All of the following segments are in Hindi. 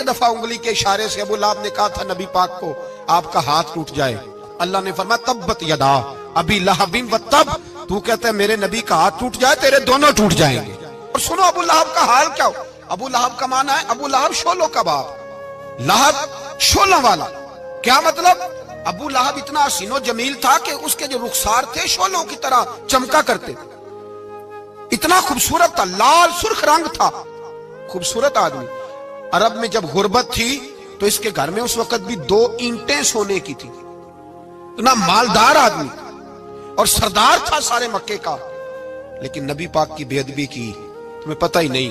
एक दफा उंगली के इशारे से अबू लहब ने कहा था नबी पाक को आपका हाथ टूट जाए, अल्लाह ने फरमाया तब्बत यदा अबी लहबिन व तब, तू कहता है मेरे नबी का हाथ टूट जाए तेरे दोनों टूट जाएंगे। और सुनो अबू लहब का हाल क्या हो। अबू लहब का माना है अबू लहब शोलों का बाप, लहब शोलों वाला। क्या मतलब? अबू लहब इतना हसीनो जमील था कि उसके जो रुखसार थे शोलों की तरह चमका करते, इतना खूबसूरत था, लाल सुर्ख रंग था, खूबसूरत आदमी। अरब में जब गुर्बत थी तो इसके घर में उस वक्त भी 2 ईंटें सोने की थी। इतना मालदार आदमी और सरदार था सारे मक्के का, लेकिन नबी पाक की बेअदबी की। तुम्हें पता ही नहीं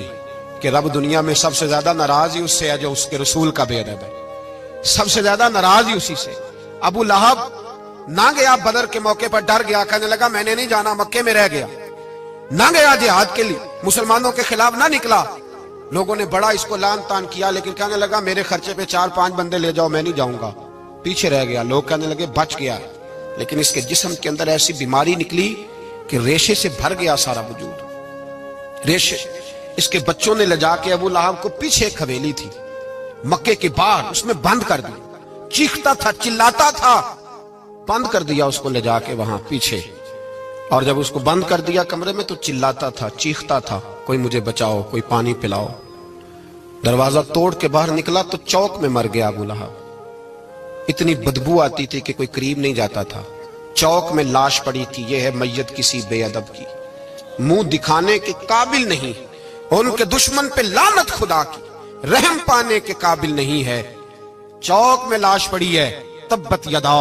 कि रब दुनिया में सबसे ज्यादा नाराज ही उससे है जो उसके रसूल का बेअदब है। सबसे ज्यादा नाराज ही उसी से। अबू लहब ना गया बदर के मौके पर, डर गया, कहने लगा मैंने नहीं जाना, मक्के में रह गया। ना गया जिहाद के लिए, मुसलमानों के खिलाफ ना निकला। लोगों ने बड़ा इसको लान तान किया, लेकिन कहने लगा मेरे खर्चे पे 4-5 बंदे ले जाओ, मैं नहीं जाऊंगा। पीछे रह गया। लोग कहने लगे बच गया, लेकिन इसके जिस्म के अंदर ऐसी बीमारी निकली कि रेशे से भर गया सारा वजूद। रेशे इसके बच्चों ने ले जाके अबू लहब को पीछे एक हवेली थी मक्के के बाहर, उसमें बंद कर दिया। चीखता था, चिल्लाता था, बंद कर दिया उसको ले जाके वहां पीछे। और जब उसको बंद कर दिया कमरे में तो चिल्लाता था, चीखता था, कोई मुझे बचाओ, कोई पानी पिलाओ। दरवाजा तोड़ के बाहर निकला तो चौक में मर गया अबू लहब। इतनी बदबू आती थी कि कोई करीब नहीं जाता था। चौक में लाश पड़ी थी। यह है मैयत किसी बेअदब की, मुंह दिखाने के काबिल नहीं, उनके दुश्मन पे लानत खुदा की, रहम पाने के काबिल नहीं है। चौक में लाश पड़ी है, तब्बत यदा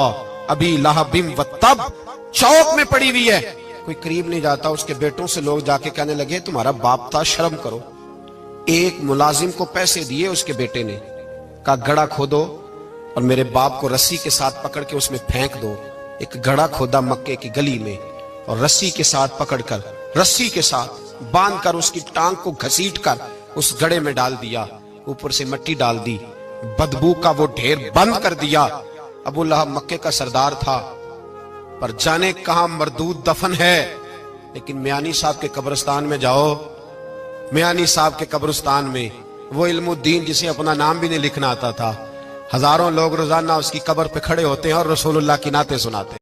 अबी लहबिन व तब, चौक में पड़ी हुई है, कोई करीब नहीं जाता। उसके बेटों से लोग जाके कहने लगे तुम्हारा बाप था, शर्म करो। एक मुलाजिम को पैसे दिए उसके बेटे ने, कहा गड़ा खोदो और मेरे बाप को रस्सी के साथ पकड़ के उसमें फेंक दो। एक गड़ा खोदा मक्के की गली में और रस्सी के साथ पकड़कर, रस्सी के साथ बांध कर उसकी टांग को घसीट कर उस गड़े में डाल दिया, ऊपर से मिट्टी डाल दी, बदबू का वो ढेर बंद कर दिया। अबू लहब मक्के का सरदार था, पर जाने कहां मरदूद दफन है। लेकिन मियानी साहब के कब्रिस्तान में जाओ, मियानी साहब के कब्रिस्तान में वो इल्मुद्दीन जिसे अपना नाम भी नहीं लिखना आता था, हजारों लोग रोजाना उसकी कब्र पे खड़े होते हैं और रसूलुल्लाह की नाते सुनाते हैं।